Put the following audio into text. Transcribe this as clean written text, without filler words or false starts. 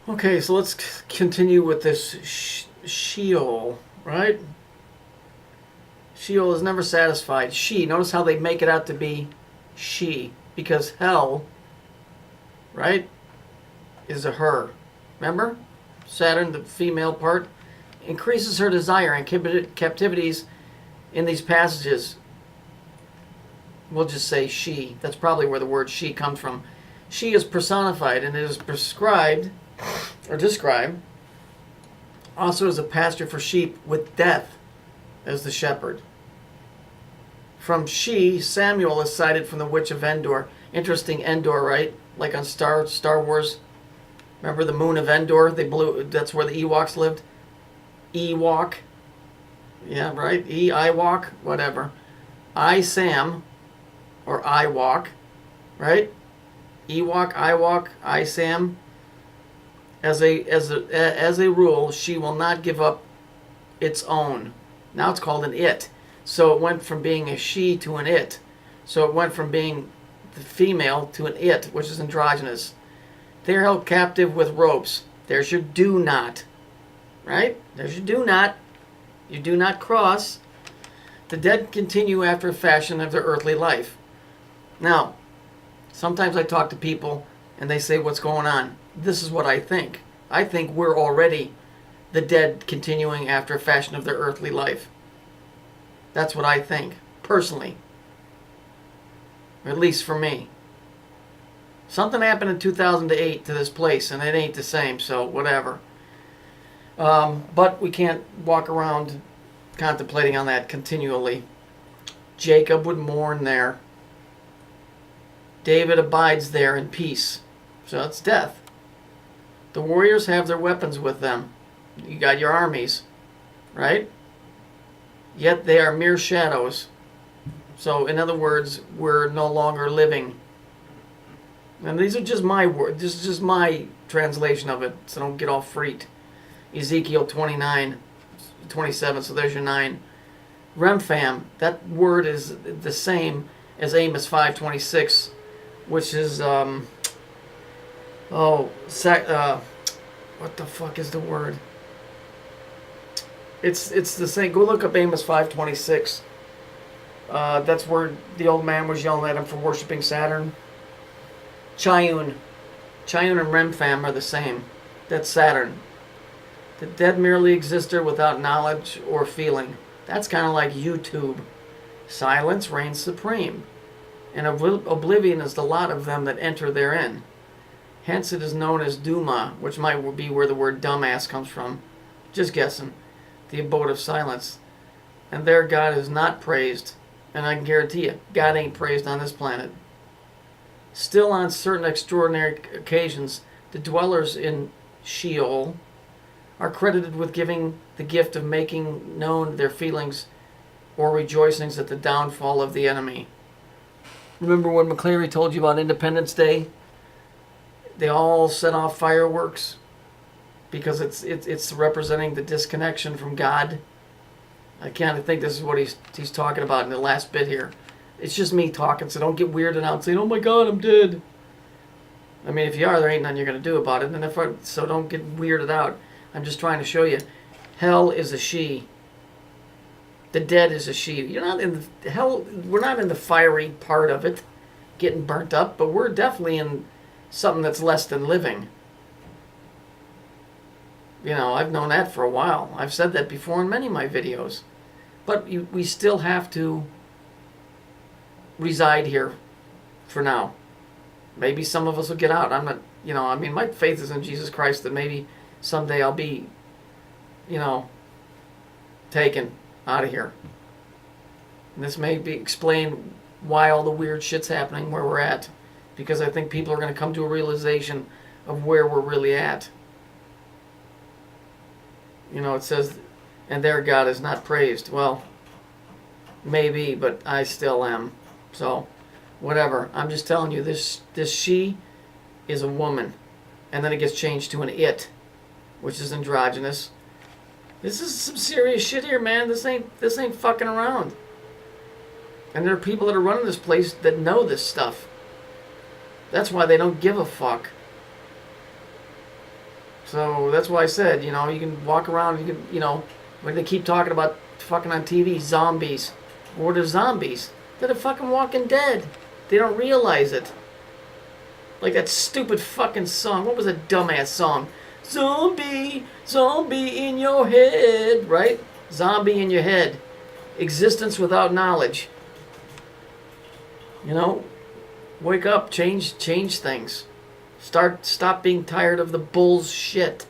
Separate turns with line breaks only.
Okay, so let's continue with this Sheol, right? Sheol is never satisfied. She, notice how they make it out to be she, because hell, right, is a her. Remember? Saturn, the female part, increases her desire and captivities in these passages. We'll just say she. That's probably where the word she comes from. She is personified and it is prescribed or described also as a pasture for sheep with death as the shepherd. From she, Samuel is cited from the witch of Endor. Interesting, Endor, right? Like on Star Wars. Remember the moon of Endor? They blew. That's where the Ewoks lived. Ewok. Yeah, right. Ewok. Whatever. Sam, or Iwok, right? Ewok, Iwok, Sam. As a rule, she will not give up its own. Now it's called an it. So it went from being a she to an it. So it went from being the female to an it, which is androgynous. They are held captive with ropes. There's your do not. Right? There's your do not. You do not cross. The dead continue after a fashion of their earthly life. Now, sometimes I talk to people and they say, what's going on? This is what I think. I think we're already the dead continuing after a fashion of their earthly life. That's what I think, personally. Or at least for me. Something happened in 2008 to this place, and it ain't the same, so whatever. But we can't walk around contemplating on that continually. Jacob would mourn there. David abides there in peace. So it's death. The warriors have their weapons with them. You got your armies, right? Yet they are mere shadows. So in other words, we're no longer living. And these are just my words. This is just my translation of it, so don't get all freaked. Ezekiel 29:27, so there's your 9. Rempham, that word is the same as Amos 5:26, which is, what the fuck is the word? It's the same. Go look up Amos 5:26. That's where the old man was yelling at him for worshiping Saturn. Chayun and Rempham are the same. That's Saturn. The dead merely exist there without knowledge or feeling. That's kind of like YouTube. Silence reigns supreme, and oblivion is the lot of them that enter therein. Hence it is known as Duma, which might be where the word dumbass comes from. Just guessing. The abode of silence. And there God is not praised. And I can guarantee you, God ain't praised on this planet. Still, on certain extraordinary occasions, the dwellers in Sheol are credited with giving the gift of making known their feelings or rejoicings at the downfall of the enemy. Remember when McCleary told you about Independence Day? They all set off fireworks because it's representing the disconnection from God. I kind of think this is what he's talking about in the last bit here. It's just me talking, so don't get weirded out and saying, "Oh my God, I'm dead." I mean, if you are, there ain't nothing you're going to do about it. And so don't get weirded out. I'm just trying to show you. Hell is a she. The dead is a she. You're not in the hell. We're not in the fiery part of it, getting burnt up, but we're definitely in something that's less than living. You know, I've known that for a while. I've said that before in many of my videos. But we still have to reside here for now. Maybe some of us will get out. I'm not, I mean, my faith is in Jesus Christ that maybe someday I'll be, taken out of here. And this may explain why all the weird shit's happening where we're at. Because I think people are going to come to a realization of where we're really at. It says, and their God is not praised. Well, maybe, but I still am. So, whatever. I'm just telling you, this she is a woman. And then it gets changed to an it, which is androgynous. This is some serious shit here, man. This ain't fucking around. And there are people that are running this place that know this stuff. That's why they don't give a fuck. So that's why I said, you know, you can walk around, you can, you know, when they keep talking about fucking on TV, zombies. What are zombies? They're the fucking Walking Dead. They don't realize it. Like that stupid fucking song. What was a dumbass song? Zombie, zombie in your head, right? Zombie in your head. Existence without knowledge. You know, wake up, change things. Stop being tired of the bullshit.